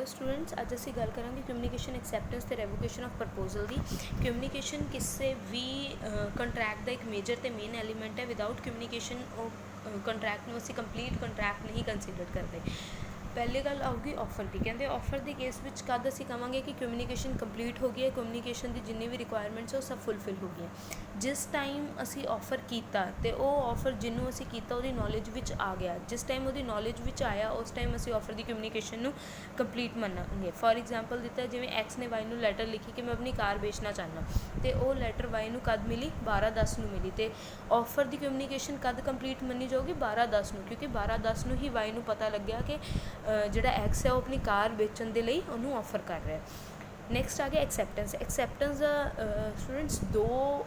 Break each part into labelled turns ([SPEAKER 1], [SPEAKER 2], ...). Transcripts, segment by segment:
[SPEAKER 1] Students अज असी गल करांगे कम्यूनीकेशन एक्सैप्टेंस ते रेवोकेशन ऑफ प्रपोजल की। कम्यूनीकेशन किसी भी कंट्रैक्ट का एक मेजर तो मेन एलीमेंट है। विदाउट कम्यूनीकेशन कंट्रैक्ट में असी कंप्लीट कंट्रैक्ट नहीं कंसीडर करते। पहली गल आऊगी ऑफर की। कहते ऑफर के केस में कद असी कहांगे कि कम्यूनीकेशन कंप्लीट हो गई है, कम्यूनीकेशन की जिन्नी भी रिक्वायरमेंट्स है वो सब फुलफिल हो गई है। जिस टाइम असी ऑफर किया तो वह ऑफर जिन्हों असी किया वो नॉलेज में आ गया, जिस टाइम वो नॉलेज में आया उस टाइम असी ऑफर की कम्यूनीकेशन को कंप्लीट मनांगे। फॉर एग्जाम्पल दिता जिमें एक्स ने वाई को लैटर लिखी कि मैं अपनी कार बेचना चाहना, तो वह लैटर वाई को कद मिली 12/10 को मिली। तो ऑफर की कम्यूनीकेशन कद कंप्लीट मनी जाऊगी 12/10 को, क्योंकि 12/10 को ही वाई को पता लग्या कि जोड़ा एक्स है वो अपनी कार बेचने के लिए उन्होंने ऑफर कर रहा है। नैक्सट आ गया एक्सैप्टेंस। एक्सैप्टेंस स्टूडेंट्स दो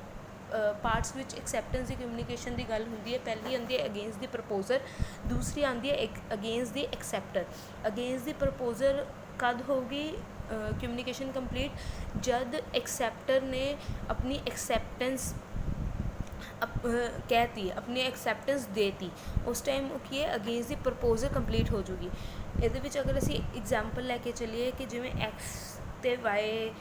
[SPEAKER 1] पार्ट्स विच एक्सैप्टेंस की कम्यूनीकेशन की गल होंदी है। पहली आती है अगेंस्ट द प्रपोजर, दूसरी आती है against the acceptor. Against the proposer कद होगी कम्यूनीकेशन कंप्लीट जब एक्सैप्टर ने अपनी एक्सैप्टेंस कहती अपनी एक्सैप्टेंस देती, उस टाइम की अगेंस्ट द प्रपोजल कंप्लीट हो जूगी। ये अगर असी एग्जाम्पल लैके चलीए कि जिमें एक्स तो वाई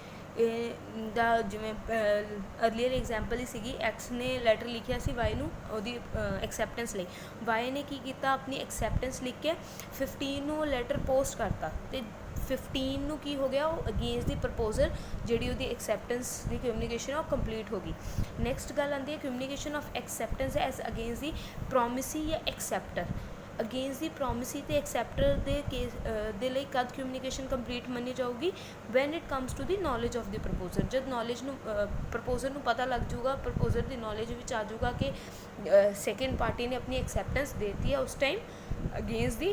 [SPEAKER 1] दा जिमें अर्लीयर एग्जाम्पल ही सी, एक्स ने लैटर लिखिया सी वाई नू ओदी एक्सैप्टेंस लई। वाई ने की किया अपनी एक्सैप्टेंस लिख के 15 नू लैटर पोस्ट करता, तो 15 नू की हो गया वो अगेंस्ट दी प्रपोजल जिहड़ी उहदी एक्सैप्टेंस की कम्यूनीकेशन है वो कंप्लीट हो गई। नैक्सट गल आती है communication of acceptance as against the promisee या एक्सैप्टर। अगेंस्ट दी प्रोमिसी तो एक्सैप्टर के केस दे लई कद कम्यूनीकेशन कंप्लीट मनी जाऊगी when it comes to the knowledge of the proposer. जब नॉलेज प्रपोजर को पता लग जूगा, प्रपोजर की नॉलेज में आ जूगा कि सैकेंड पार्टी ने अपनी एक्सैप्टेंस देती है, उस टाइम अगेंस्ट दी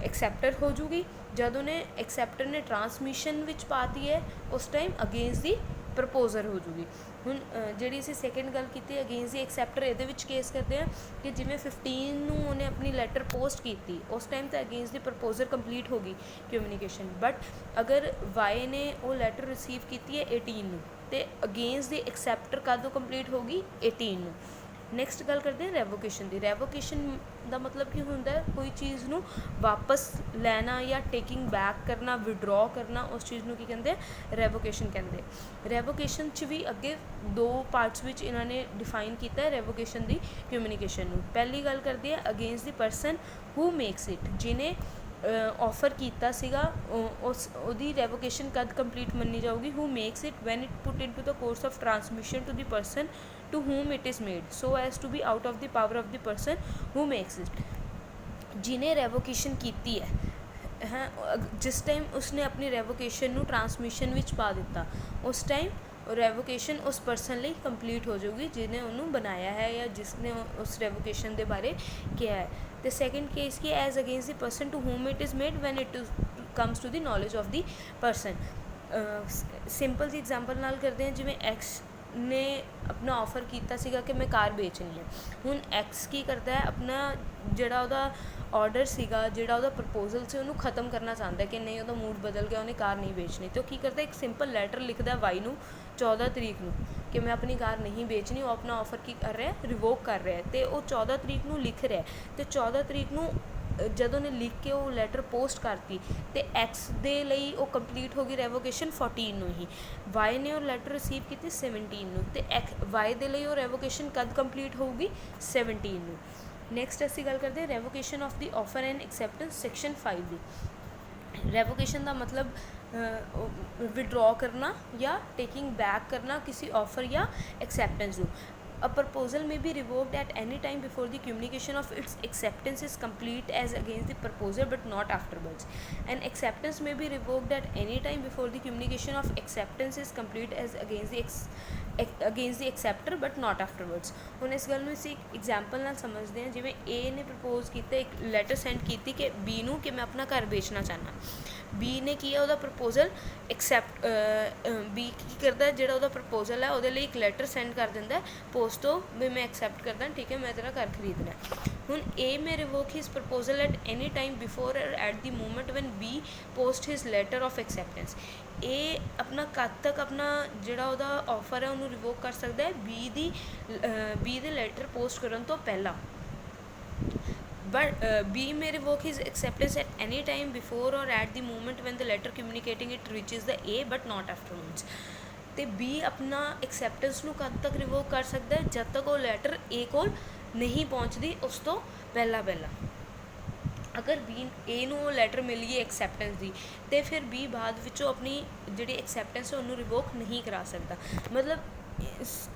[SPEAKER 1] एक्सैप्टर हो जूगी। जब उन्हें एक्सैप्टर ने ट्रांसमिशन विच पाती है उस टाइम अगेंस्ट दी प्रपोजर हो जूगी। हुण जिहड़ी असीं सैकेंड गल की अगेंस्ट दी एक्सैप्टर ये केस करते हैं कि जिमें 15 नूं उन्हें अपनी लैटर पोस्ट की उस टाइम तो अगेंस्ट दी प्रपोजर कंप्लीट होगी कम्यूनीकेशन। बट अगर वाई ने वो लैटर रिसीव की है 18 नूं, तो अगेंस्ट दी एक्सैप्टर कदों कंप्लीट होगी 18 नूं। नैक्सट गल करते हैं रेवोकेशन की। रेवोकेशन का मतलब की होंदा है कोई चीज़ नूं वापस लैना या टेकिंग बैक करना, विड्रॉ करना, उस चीज़ नूं की कहते हैं रेवोकेशन कहते हैं। रेवोकेशन च भी अगे दो पार्ट्स विच इन्होंने डिफाइन किया है रेवोकेशन की कम्यूनीकेशन नूं। पहली गल करते हैं against the person who makes it, जिन्हें ऑफर किया सीगा उस ओदी रेवोकेशन कद कंप्लीट मनी जाऊगी। Who makes it when it put in to the course of transmission to the person to whom it is made so as to be out of the power of the person who makes it। जिन्हें revocation की है जिस time उसने अपनी revocation नू transmission विच पा दिता, उस टाइम रेवोकेशन उस परसन लिए कंप्लीट हो जाएगी जिन्हें उन्होंने बनाया है या जिसने उस रेवोकेशन के बारे किया है। तो सैकेंड केस की as against the person to whom it is made when it comes to the knowledge of the person। Simple सी एग्जाम्पल नाल करते हैं जिमें एक्स ने अपना ऑफर किया सीगा कि मैं कार बेचनी है। हुण एक्स की करता है अपना जिहड़ा उहदा ऑर्डर सीगा, जिहड़ा उहदा प्रपोजल से उन्होंने ख़त्म करना चाहता है कि नहीं उहदा मूड बदल गया, उन्हें कार नहीं बेचनी। तो की करता है एक सिंपल लैटर लिखता है वाई नूं 14 तरीक को कि मैं अपनी कार नहीं बेचनी। वो अपना ऑफर की कर रहा है, रिवोक कर रहा है, तो वो 14 तरीक को लिख रहा है। तो 14 तरीक को जब उन्हें लिख के वो लैटर पोस्ट करती तो एक्स दे लई वो कंप्लीट होगी रेवोकेशन 14 नूं ही। वाई ने वो लैटर रिसीव की 17 नूं, तो वाई दे लई वो रेवोकेशन कद कंप्लीट होगी 17 नूं। नैक्सट असीं गल करते हैं revocation of the offer and acceptance section 5 दी। रेवोकेशन का मतलब विड्रॉ करना या टेकिंग बैक करना किसी ऑफर या एक्सैप्टेंस को। A proposal may be revoked at any time before the communication of its acceptance is complete as against the proposer but not afterwards. An acceptance may be revoked at any time before the communication of acceptance is complete as against the acceptor but not afterwards। ਹੁਣ इस गल में example नाल समझते हैं जिमें ए ने propose किया एक लैटर सेंड की कि बी नूं कि मैं अपना घर बेचना चाहना। बी ने किया उहदा प्रपोजल एक्सैप्ट बी की करता है जिहड़ा उहदा प्रपोजल है उहदे लई एक लैटर सेंड कर दिंदा है पोस्ट तो भी मैं एक्सैप्ट करदा ठीक है मैं तेरा घर खरीदना है। हुण A may revoke his proposal at any time before or at the moment when B post his letter of acceptance. A अपना कद तक अपना जिहड़ा उहदा ऑफर है उन्होंने रिवोक कर सकता है बी दे लैटर पोस्ट करन तो पहला। but B may revoke his acceptance at any time before or at the moment when the letter communicating it reaches the A but not afterwards। ਤੇ B ਆਪਣਾ acceptance ਨੂੰ ਕਦ ਤੱਕ ਰਿਵੋਕ ਕਰ ਸਕਦਾ ਹੈ, ਜਦ ਤੱਕ ਉਹ ਲੈਟਰ A ਕੋਲ ਨਹੀਂ ਪਹੁੰਚਦੀ ਉਸ ਤੋਂ ਪਹਿਲਾਂ ਅਗਰ B A ਨੂੰ ਉਹ ਲੈਟਰ ਮਿਲ ਗਈ ਐਕਸੈਪਟੈਂਸ ਦੀ ਤੇ ਫਿਰ B ਬਾਅਦ ਵਿੱਚੋਂ ਆਪਣੀ ਜਿਹੜੀ ਐਕਸੈਪਟੈਂਸ ਹੈ ਉਹਨੂੰ ਰਿਵੋਕ ਨਹੀਂ ਕਰਾ ਸਕਦਾ। ਮਤਲਬ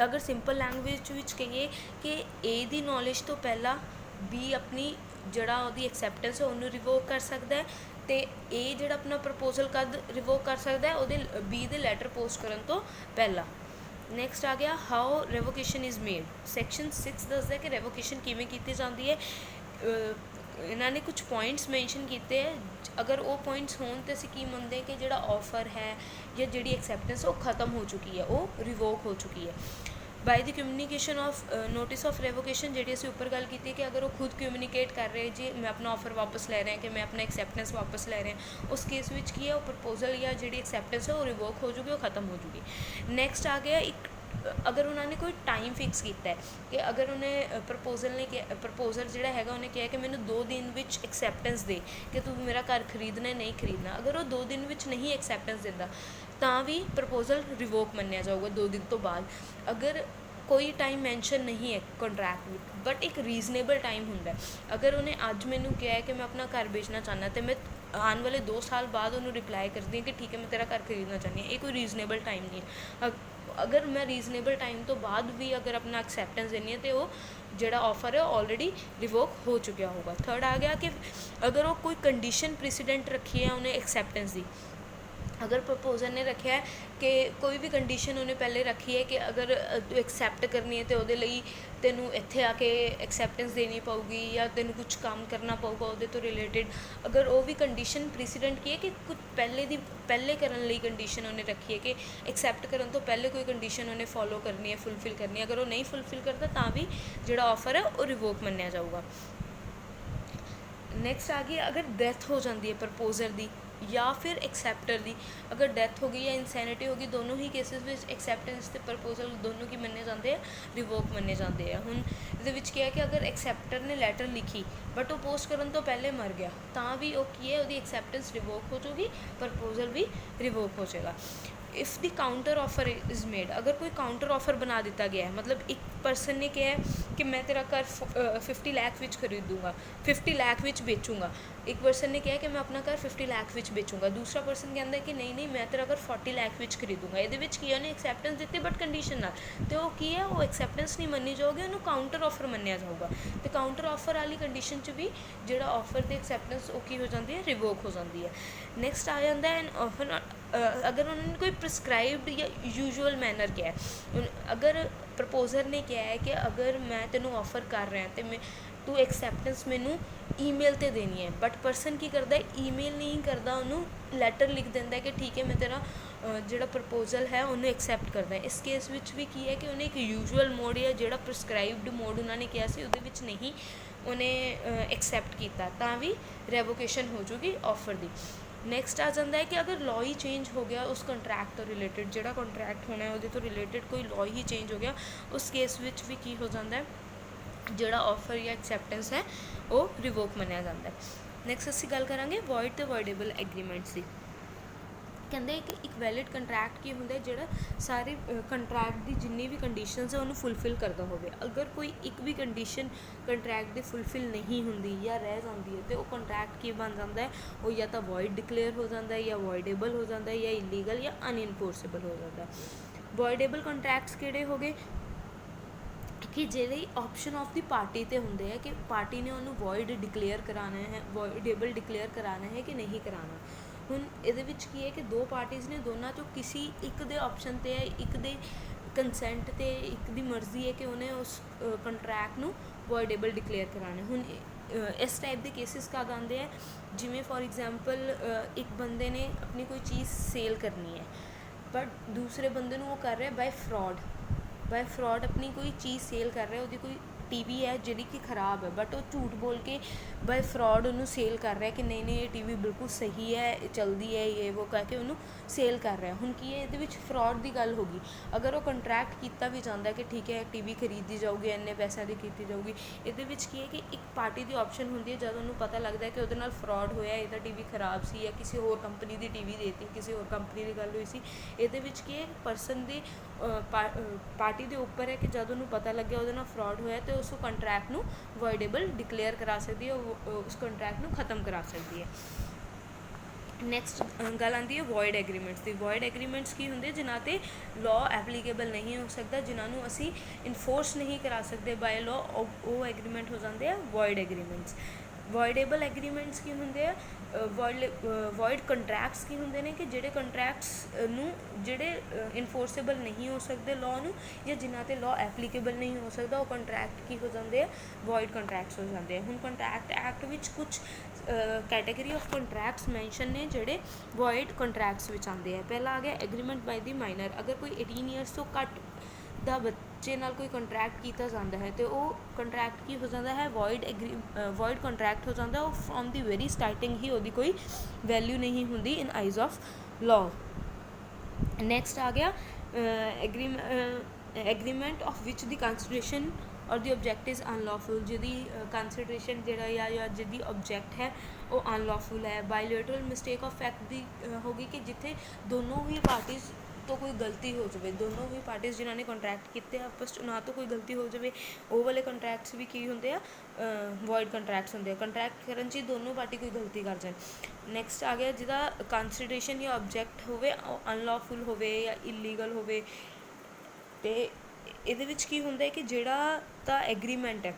[SPEAKER 1] ਅਗਰ ਸਿੰਪਲ ਲੈਂਗੁਏਜ ਵਿੱਚ ਕਹੀਏ ਕਿ A ਦੀ ਨੌਲੇਜ ਤੋਂ ਪਹਿਲਾਂ B ਆਪਣੀ ਜਿਹੜਾ ਉਹਦੀ ਐਕਸੈਪਟੈਂਸ ਹੈ ਉਹਨੂੰ ਰਿਵੋਕ ਕਰ ਸਕਦਾ ਹੈ ਤੇ A ਜਿਹੜਾ ਆਪਣਾ ਪ੍ਰਪੋਜ਼ਲ ਕਦ ਰਿਵੋਕ ਕਰ ਸਕਦਾ ਹੈ, ਉਹਦੇ B ਦੇ ਲੈਟਰ ਪੋਸਟ ਕਰਨ ਤੋਂ ਪਹਿਲਾਂ। ਨੈਕਸਟ ਆ ਗਿਆ ਹਾਊ ਰੈਵੋਕੇਸ਼ਨ ਇਜ਼ ਮੇਡ। ਸੈਕਸ਼ਨ 6 ਦੱਸਦਾ ਕਿ ਰੈਵੋਕੇਸ਼ਨ ਕਿਵੇਂ ਕੀਤੀ ਜਾਂਦੀ ਹੈ। ਇਹਨਾਂ ਨੇ ਕੁਝ ਪੁਆਇੰਟਸ ਮੈਂਸ਼ਨ ਕੀਤੇ ਹੈ, ਅਗਰ ਉਹ ਪੁਆਇੰਟਸ ਹੋਣ ਤਾਂ ਅਸੀਂ ਕੀ ਮੰਨਦੇ ਕਿ ਜਿਹੜਾ ਆਫਰ ਹੈ ਜਾਂ ਜਿਹੜੀ ਐਕਸੈਪਟੈਂਸ ਉਹ ਖਤਮ ਹੋ ਚੁੱਕੀ ਹੈ, ਉਹ ਰਿਵੋਕ ਹੋ ਚੁੱਕੀ ਹੈ। ਬਾਈ ਦੀ ਕਮਿਊਨੀਕੇਸ਼ਨ ਆਫ ਨੋਟਿਸ ਆਫ ਰੈਵੋਕੇਸ਼ਨ, ਜਿਹੜੀ ਅਸੀਂ ਉੱਪਰ ਗੱਲ ਕੀਤੀ ਕਿ ਅਗਰ ਉਹ ਖੁਦ ਕਮਿਊਨੀਕੇਟ ਕਰ ਰਹੇ ਜੀ ਮੈਂ ਆਪਣਾ ਆਫਰ ਵਾਪਸ ਲੈ ਰਿਹਾ ਕਿ ਮੈਂ ਆਪਣਾ ਐਕਸੈਪਟੈਂਸ ਵਾਪਸ ਲੈ ਰਿਹਾ, ਉਸ ਕੇਸ ਵਿੱਚ ਕੀ ਹੈ ਉਹ ਪ੍ਰਪੋਜ਼ਲ ਜਾਂ ਜਿਹੜੀ ਐਕਸੈਪਟੈਂਸ ਹੈ ਉਹ ਰਿਵੋਕ ਹੋ ਜੂਗੀ, ਉਹ ਖਤਮ ਹੋ ਜੂਗੀ। ਨੈਕਸਟ ਆ ਗਿਆ ਇੱਕ ਅਗਰ ਉਹਨਾਂ ਨੇ ਕੋਈ ਟਾਈਮ ਫਿਕਸ ਕੀਤਾ ਹੈ ਕਿ ਅਗਰ ਉਹਨੇ ਪ੍ਰਪੋਜ਼ਲ ਜਿਹੜਾ ਹੈਗਾ ਉਹਨੇ ਕਿਹਾ ਕਿ ਮੈਨੂੰ 2 ਦਿਨ ਵਿੱਚ ਐਕਸੈਪਟੈਂਸ ਦੇ ਕਿ ਤੂੰ ਮੇਰਾ ਘਰ ਖਰੀਦਣਾ ਨਹੀਂ ਖਰੀਦਣਾ, ਅਗਰ ਉਹ 2 ਦਿਨ ਵਿੱਚ ਨਹੀਂ ਐਕਸੈਪਟੈਂਸ ਦਿੰਦਾ ਤਾਂ ਵੀ ਪ੍ਰਪੋਜ਼ਲ ਰਿਵੋਕ ਮੰਨਿਆ ਜਾਊਗਾ 2 ਦਿਨ ਤੋਂ ਬਾਅਦ। ਅਗਰ ਕੋਈ ਟਾਈਮ ਮੈਂਸ਼ਨ ਨਹੀਂ ਹੈ ਕੰਟਰੈਕਟ ਵਿੱਚ ਬਟ ਇੱਕ ਰੀਜ਼ਨੇਬਲ ਟਾਈਮ ਹੁੰਦਾ, ਅਗਰ ਉਹਨੇ ਅੱਜ ਮੈਨੂੰ ਕਿਹਾ ਹੈ ਕਿ ਮੈਂ ਆਪਣਾ ਘਰ ਵੇਚਣਾ ਚਾਹੁੰਦਾ ਅਤੇ ਮੈਂ ਆਉਣ ਵਾਲੇ 2 ਸਾਲ ਬਾਅਦ ਉਹਨੂੰ ਰਿਪਲਾਈ ਕਰਦੀ ਹਾਂ ਕਿ ਠੀਕ ਹੈ ਮੈਂ ਤੇਰਾ ਘਰ ਖਰੀਦਣਾ ਚਾਹੁੰਦੀ ਹਾਂ, ਇਹ ਕੋਈ ਰੀਜ਼ਨੇਬਲ ਟਾਈਮ ਨਹੀਂ ਹੈ। ਅਗਰ ਮੈਂ ਰੀਜ਼ਨੇਬਲ ਟਾਈਮ ਤੋਂ ਬਾਅਦ ਵੀ ਅਗਰ ਆਪਣਾ ਐਕਸੈਪਟੈਂਸ ਦੇਣੀ ਹੈ ਤਾਂ ਉਹ ਜਿਹੜਾ ਆਫਰ ਹੈ ਆਲਰੇਡੀ ਰਿਵੋਕ ਹੋ ਚੁੱਕਿਆ ਹੋਊਗਾ। ਥਰਡ ਆ ਗਿਆ ਕਿ ਅਗਰ ਉਹ ਕੋਈ ਕੰਡੀਸ਼ਨ ਪ੍ਰੈਸੀਡੈਂਟ ਰੱਖੀ ਹੈ ਉਹਨੇ ਐਕਸੈਪਟੈਂਸ ਦੀ, ਅਗਰ ਪ੍ਰਪੋਜ਼ਰ ਨੇ ਰੱਖਿਆ ਕਿ ਕੋਈ ਵੀ ਕੰਡੀਸ਼ਨ ਉਹਨੇ ਪਹਿਲੇ ਰੱਖੀ ਹੈ ਕਿ ਅਗਰ ਤੂੰ ਐਕਸੈਪਟ ਕਰਨੀ ਹੈ ਤਾਂ ਉਹਦੇ ਲਈ ਤੈਨੂੰ ਇੱਥੇ ਆ ਕੇ ਐਕਸੈਪਟੈਂਸ ਦੇਣੀ ਪਊਗੀ ਜਾਂ ਤੈਨੂੰ ਕੁਝ ਕੰਮ ਕਰਨਾ ਪਊਗਾ ਉਹਦੇ ਤੋਂ ਰਿਲੇਟਿਡ, ਅਗਰ ਉਹ ਵੀ ਕੰਡੀਸ਼ਨ ਪ੍ਰੈਸੀਡੈਂਟ ਕੀ ਹੈ ਕਿ ਕੁਝ ਪਹਿਲੇ ਕਰਨ ਲਈ ਕੰਡੀਸ਼ਨ ਉਹਨੇ ਰੱਖੀ ਹੈ ਕਿ ਐਕਸੈਪਟ ਕਰਨ ਤੋਂ ਪਹਿਲੇ ਕੋਈ ਕੰਡੀਸ਼ਨ ਉਹਨੇ ਫੋਲੋ ਕਰਨੀ ਹੈ, ਫੁਲਫਿਲ ਕਰਨੀ ਹੈ, ਅਗਰ ਉਹ ਨਹੀਂ ਫੁਲਫਿਲ ਕਰਦਾ ਤਾਂ ਵੀ ਜਿਹੜਾ ਆਫਰ ਹੈ ਉਹ ਰਿਵੋਕ ਮੰਨਿਆ ਜਾਊਗਾ। ਨੈਕਸਟ ਆ ਗਈ ਅਗਰ ਡੈਥ ਹੋ ਜਾਂਦੀ ਹੈ ਪ੍ਰਪੋਜ਼ਰ ਦੀ ਜਾਂ ਫਿਰ ਐਕਸੈਪਟਰ ਦੀ, ਅਗਰ ਡੈਥ ਹੋ ਗਈ ਜਾਂ ਇਨਸੈਨਿਟੀ ਹੋ ਗਈ, ਦੋਨੋਂ ਹੀ ਕੇਸਿਸ ਵਿੱਚ ਐਕਸੈਪਟੈਂਸ ਅਤੇ ਪ੍ਰਪੋਜ਼ਲ ਦੋਨੋਂ ਕੀ ਮੰਨੇ ਜਾਂਦੇ ਆ, ਰਿਵੋਕ ਮੰਨੇ ਜਾਂਦੇ ਆ। ਹੁਣ ਇਹਦੇ ਵਿੱਚ ਕੀ ਹੈ ਕਿ ਅਗਰ ਐਕਸੈਪਟਰ ਨੇ ਲੈਟਰ ਲਿਖੀ ਬਟ ਉਹ ਪੋਸਟ ਕਰਨ ਤੋਂ ਪਹਿਲੇ ਮਰ ਗਿਆ ਤਾਂ ਵੀ ਉਹ ਕੀ ਹੈ ਉਹਦੀ ਐਕਸੈਪਟੈਂਸ ਰਿਵੋਕ ਹੋ ਜਾਊਗੀ, ਪ੍ਰਪੋਜ਼ਲ ਵੀ ਰਿਵੋਕ ਹੋ ਜਾਏਗਾ। If the counter offer is made, ਅਗਰ ਕੋਈ ਕਾਊਂਟਰ ਆਫਰ ਬਣਾ ਦਿੱਤਾ ਗਿਆ ਹੈ, ਮਤਲਬ ਇੱਕ ਪਰਸਨ ਨੇ ਕਿਹਾ ਕਿ ਮੈਂ ਤੇਰਾ ਘਰ 50 ਲੱਖ ਵਿੱਚ ਖਰੀਦੂੰਗਾ, 50 ਲੱਖ ਵਿੱਚ ਵੇਚੂੰਗਾ, ਇੱਕ ਪਰਸਨ ਨੇ ਕਿਹਾ ਕਿ ਮੈਂ ਆਪਣਾ ਘਰ 50 ਲੱਖ ਵਿੱਚ ਵੇਚੂੰਗਾ, ਦੂਸਰਾ ਪਰਸਨ ਕਹਿੰਦਾ ਕਿ ਨਹੀਂ ਮੈਂ ਤੇਰਾ ਘਰ 40 ਲੱਖ ਵਿੱਚ ਖਰੀਦੂੰਗਾ। ਇਹਦੇ ਵਿੱਚ ਕੀ ਉਹਨੇ ਐਕਸੈਪਟੈਂਸ ਦਿੱਤੀ ਬਟ ਕੰਡੀਸ਼ਨ ਨਾਲ, ਅਤੇ ਉਹ ਕੀ ਹੈ ਉਹ ਐਕਸੈਪਟੈਂਸ ਨਹੀਂ ਮੰਨੀ ਜਾਊਗੀ, ਉਹਨੂੰ ਕਾਊਂਟਰ ਆਫਰ ਮੰਨਿਆ ਜਾਊਗਾ। ਅਤੇ ਕਾਊਂਟਰ ਆਫਰ ਵਾਲੀ ਕੰਡੀਸ਼ਨ 'ਚ ਵੀ ਜਿਹੜਾ ਆਫਰ ਦੀ ਐਕਸੈਪਟੈਂਸ ਉਹ ਕੀ ਹੋ ਜਾਂਦੀ ਹੈ, ਰਿਵੋਕ ਹੋ ਜਾਂਦੀ ਹੈ। ਨੈਕਸਟ ਆ ਜਾਂਦਾ ਐਨ ਆਫਰ ਅਗਰ ਉਹਨਾਂ ਨੇ ਕੋਈ ਪ੍ਰਿਸਕ੍ਰਾਈਬਡ ਜਾਂ ਯੂਜੂਅਲ ਮੈਨਰ ਕਿਹਾ, ਅਗਰ ਪ੍ਰਪੋਜ਼ਰ ਨੇ ਕਿਹਾ ਹੈ ਕਿ ਅਗਰ ਮੈਂ ਤੈਨੂੰ ਆਫਰ ਕਰ ਰਿਹਾ ਅਤੇ ਤੂੰ ਐਕਸੈਪਟੈਂਸ ਮੈਨੂੰ ਈਮੇਲ 'ਤੇ ਦੇਣੀ ਹੈ, ਬਟ ਪਰਸਨ ਕੀ ਕਰਦਾ ਈਮੇਲ ਨਹੀਂ ਕਰਦਾ, ਉਹਨੂੰ ਲੈਟਰ ਲਿਖ ਦਿੰਦਾ ਕਿ ਠੀਕ ਹੈ ਮੈਂ ਤੇਰਾ ਜਿਹੜਾ ਪ੍ਰਪੋਜ਼ਲ ਹੈ ਉਹਨੂੰ ਐਕਸੈਪਟ ਕਰਦਾ। ਇਸ ਕੇਸ ਵਿੱਚ ਵੀ ਕੀ ਹੈ ਕਿ ਉਹਨੇ ਇੱਕ ਯੂਜੂਅਲ ਮੋਡ ਜਾਂ ਜਿਹੜਾ ਪ੍ਰਿਸਕ੍ਰਾਈਬਡ ਮੋਡ ਉਹਨਾਂ ਨੇ ਕਿਹਾ ਸੀ ਉਹਦੇ ਵਿੱਚ ਨਹੀਂ ਉਹਨੇ ਐਕਸੈਪਟ ਕੀਤਾ ਤਾਂ ਵੀ ਰੈਵੋਕੇਸ਼ਨ ਹੋ ਜੂਗੀ ਆਫਰ ਦੀ। ਨੈਕਸਟ ਆ ਜਾਂਦਾ ਹੈ ਕਿ ਅਗਰ ਲਾਅ ਹੀ ਚੇਂਜ ਹੋ ਗਿਆ ਉਸ ਕੰਟਰੈਕਟ ਤੋਂ ਰਿਲੇਟਿਡ, ਜਿਹੜਾ ਕੰਟਰੈਕਟ ਹੋਣਾ ਉਹਦੇ ਤੋਂ ਰਿਲੇਟਿਡ ਕੋਈ ਲਾਅ ਹੀ ਚੇਂਜ ਹੋ ਗਿਆ, ਉਸ ਕੇਸ ਵਿੱਚ ਵੀ ਕੀ ਹੋ ਜਾਂਦਾ ਹੈ ਜਿਹੜਾ ਆਫਰ ਜਾਂ ਐਕਸੈਪਟੈਂਸ ਹੈ ਉਹ ਰਿਵੋਕ ਮੰਨਿਆ ਜਾਂਦਾ ਹੈ। ਨੈਕਸਟ ਅਸੀਂ ਗੱਲ ਕਰਾਂਗੇ ਵੋਇਡ ਅਤੇ ਵੋਇਡੇਬਲ ਐਗਰੀਮੈਂਟਸ ਦੀ। ਕਹਿੰਦੇ ਕਿ ਇੱਕ ਵੈਲਿਡ ਕੰਟਰੈਕਟ ਕੀ ਹੁੰਦਾ ਜਿਹੜਾ ਸਾਰੇ ਕੰਟਰੈਕਟ ਦੀ ਜਿੰਨੀ ਵੀ ਕੰਡੀਸ਼ਨਸ ਹੈ ਉਹਨੂੰ ਫੁਲਫਿਲ ਕਰਦਾ ਹੋਵੇ। ਅਗਰ ਕੋਈ ਇੱਕ ਵੀ ਕੰਡੀਸ਼ਨ ਕੰਟਰੈਕਟ ਦੀ ਫੁਲਫਿਲ ਨਹੀਂ ਹੁੰਦੀ ਜਾਂ ਰਹਿ ਜਾਂਦੀ ਹੈ ਅਤੇ ਉਹ ਕੰਟਰੈਕਟ ਕੀ ਬਣ ਜਾਂਦਾ ਹੈ, ਉਹ ਜਾਂ ਤਾਂ ਵੋਇਡ ਡਿਕਲੇਅਰ ਹੋ ਜਾਂਦਾ ਹੈ ਜਾਂ ਵੋਇਡੇਬਲ ਹੋ ਜਾਂਦਾ ਹੈ ਜਾਂ ਇਲੀਗਲ ਜਾਂ ਅਨਇਨਫੋਰਸੇਬਲ ਹੋ ਜਾਂਦਾ ਹੈ। ਵੋਇਡੇਬਲ ਕੰਟਰੈਕਟਸ ਕਿਹੜੇ ਹੋ ਗਏ ਕਿ ਜਿਹੜੇ ਆਪਸ਼ਨ ਆਫ ਦੀ ਪਾਰਟੀ 'ਤੇ ਹੁੰਦੇ ਆ ਕਿ ਪਾਰਟੀ ਨੇ ਉਹਨੂੰ ਵੋਇਡ ਡਿਕਲੇਅਰ ਕਰਾਉਣਾ ਹੈ, ਵੋਇਡੇਬਲ ਡਿਕਲੇਅਰ ਕਰਾਉਣਾ ਹੈ ਕਿ ਨਹੀਂ ਕਰਾਉਣਾ। ਹੁਣ ਇਹਦੇ ਵਿੱਚ ਕੀ ਹੈ ਕਿ 2 ਪਾਰਟੀਜ਼ ਨੇ, ਦੋਨਾਂ 'ਚੋਂ ਕਿਸੇ ਇੱਕ ਦੇ ਆਪਸ਼ਨ 'ਤੇ ਹੈ, ਇੱਕ ਦੇ ਕੰਸੈਂਟ 'ਤੇ, ਇੱਕ ਦੀ ਮਰਜ਼ੀ ਹੈ ਕਿ ਉਹਨੇ ਉਸ ਕੰਟਰੈਕਟ ਨੂੰ ਵੋਇਡੇਬਲ ਡਿਕਲੇਅਰ ਕਰਾਉਣਾ। ਹੁਣ ਇਸ ਟਾਈਪ ਦੇ ਕੇਸਿਸ ਕਦ ਆਉਂਦੇ ਹੈ, ਜਿਵੇਂ ਫੋਰ ਐਗਜ਼ਾਮਪਲ ਇੱਕ ਬੰਦੇ ਨੇ ਆਪਣੀ ਕੋਈ ਚੀਜ਼ ਸੇਲ ਕਰਨੀ ਹੈ ਬਟ ਦੂਸਰੇ ਬੰਦੇ ਨੂੰ ਉਹ ਕਰ ਰਿਹਾ ਬਾਈ ਫਰਾਡ ਆਪਣੀ ਕੋਈ ਚੀਜ਼ ਸੇਲ ਕਰ ਰਿਹਾ, ਉਹਦੀ ਕੋਈ टीवी है जिहड़ी कि खराब है बट वो झूठ बोल के बाय फ्रॉड उन्होंने सेल कर रहा है कि नहीं नहीं ये टीवी बिल्कुल सही है चलती है ये वो कह के उन्होंने सेल कर रहा है। हुण की है ये फ्रॉड की गल होगी। अगर वो कंट्रैक्ट किया भी जाता है कि ठीक है टीवी खरीदी जाऊगी इन्ने पैसों की की जाऊगी, ये की है कि एक पार्टी की ऑप्शन होंगी है जब उन्होंने पता लगता है कि वो फ्रॉड होया ये टीवी खराब सी या किसी होर कंपनी की टीवी देती किसी होर कंपनी की गल हुई सी। ये की है परसन की पार्टी के उपर है कि जब उन्होंने पता लगे वो फ्रॉड होया तो उस कंट्रैक्ट में वॉइडेबल डिक्लेयर करा सकती है, उस कंट्रैक्ट में ख़त्म करा सकती है। नैक्सट गल आती है वॉइड एग्रीमेंट्स की। वॉइड एग्रीमेंट्स की होंगे जिन्हों पर लॉ एप्लीकेबल नहीं हो सकता, जिन्होंने असी इनफोर्स नहीं करा सकते बाय लॉ, वो एग्रीमेंट हो जाते हैं वॉइड एग्रीमेंट्स। वॉइडेबल एग्रीमेंट्स की होंगे वॉइड कंट्रैक्ट्स की होंगे ने कि जोड़े कंट्रैक्ट्स जोड़े इनफोर्सेबल नहीं हो सकते लॉ नू या जिन्हों पर लॉ एप्लीकेबल नहीं हो सकता वो कंट्रैक्ट की हो जाते हैं वॉइड कंट्रैक्ट्स हो जाते हैं। हुण कंट्रैक्ट एक्ट विच कुछ कैटेगरी ऑफ कंट्रैक्ट्स मैंशन ने जोड़े वॉइड कंट्रैक्ट्स विच आते हैं। पहला आ गया एग्रीमेंट बाय द माइनर। अगर कोई 18 ईयर्स तो घट ਦਾ ਬੱਚੇ ਨਾਲ कोई कंट्रैक्ट किया जाता है तो वो कंट्रैक्ट की हो जाता है वॉइड कंट्रैक्ट हो जाता है। फ्रॉम दी वेरी स्टार्टिंग ही वो कोई वैल्यू नहीं होंगी इन आइज़ ऑफ लॉ। नैक्सट आ गया agreement of which the consideration और दी ऑब्जैक्ट इज़ अनलॉफुल, जिहदी कंसिडरेशन जिहड़ा या जिहदी ऑब्जैक्ट है वो अनलॉफुल है। बायलैटरल मिसटेक ऑफ फैक्ट दी होगी कि जिथे दोनों ही पार्टीज़ तो कोई गलती हो जाए, दोनों ही पार्टीज़ जिन्होंने कंट्रैक्ट किए आपस ना तो कोई गलती हो जाए, वो वाले कंट्रैक्ट्स भी की होंगे वॉइड कंट्रैक्ट्स होंगे। कंट्रैक्ट करन च दोनों पार्टी कोई गलती कर जाए। नैक्सट आ गया जिहदा कंसिडरेशन या ऑब्जैक्ट होवे अनलॉफुल होवे या इलीगल होवे। तो ये की होंगे कि जिहड़ा ता एग्रीमेंट है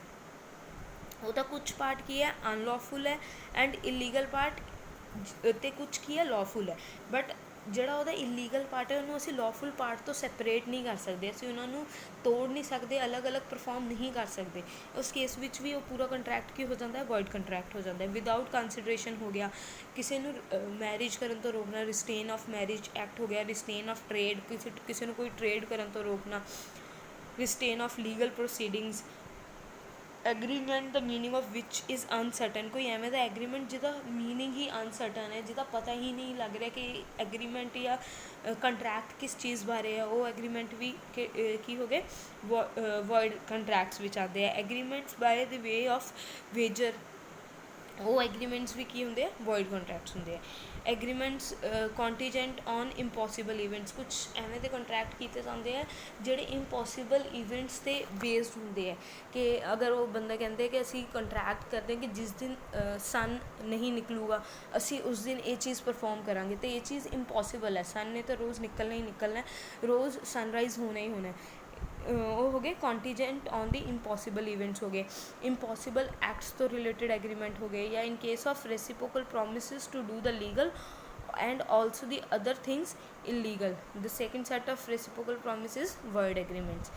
[SPEAKER 1] वो कुछ पार्ट की है अनलॉफुल है एंड इलीगल पार्ट तो कुछ की है लॉफुल है। बट ਜਿਹੜਾ ਉਹਦਾ ਇਲੀਗਲ ਪਾर्ट है ਉਹਨੂੰ ਅਸੀਂ लॉफुल पार्ट तो सैपरेट नहीं कर सकते, ਅਸੀਂ ਉਹਨਾਂ ਨੂੰ ਤੋੜ नहीं सकते, अलग अलग परफॉर्म नहीं कर सकते। उस केस ਵਿੱਚ ਵੀ ਉਹ पूरा ਕੰਟਰੈਕਟ ਕੀ ਹੋ ਜਾਂਦਾ ਹੈ ਵॉइड ਕੰਟਰੈਕਟ ਹੋ ਜਾਂਦਾ ਹੈ। ਵਿਦਆਊਟ ਕੰਸੀਡਰੇਸ਼ਨ ਹੋ ਗਿਆ, ਕਿਸੇ ਨੂੰ ਮੈਰਿਜ ਕਰਨ ਤੋਂ ਰੋਕਣਾ, ਰਿਸਟੇਨ ਆਫ ਮੈਰਿਜ ਐਕਟ ਹੋ ਗਿਆ, ਰਿਸਟੇਨ ਆਫ ਟ੍ਰੇਡ ਕਿਸੇ ਨੂੰ ਕੋਈ ਟ੍ਰੇਡ ਕਰਨ ਤੋਂ ਰੋਕਣਾ, restraint of legal proceedings. Agreement the meaning of which is uncertain, कोई एवें दा एग्रीमेंट जिहदा मीनिंग ही अनसर्टन है, जिहदा पता ही नहीं लग रहा कि एग्रीमेंट या कंट्रैक्ट किस चीज़ बारे है, वो एग्रीमेंट भी की हो गए वॉइड कंट्रैक्ट्स विच आते हैं। Agreements by the way of wager, वो एग्रीमेंट्स भी की होंगे वॉइड कंट्रैक्ट्स होंगे। Agreements contingent on impossible events, कुछ एवें दे कंट्रैक्ट किए जाते हैं जोड़े इंपॉसिबल इवेंट्स से बेस्ड होंगे है कि अगर वो बंदा कहते कि असी कंट्रैक्ट करते हैं कि जिस दिन सन नहीं निकलूगा असी उस दिन ये चीज़ परफॉर्म करांगे, तो ये चीज़ इंपॉसिबल है, सन ने तो रोज़ निकलना ही निकलना है, रोज़ सनराइज़ होना ही होना है। वो हो गए contingent on the impossible events हो गए। इम्पॉसिबल एक्ट्स तो रिलेटेड एग्रीमेंट हो गए, या in case of reciprocal promises to do the legal and also the other things illegal, the second set of reciprocal promises void agreements।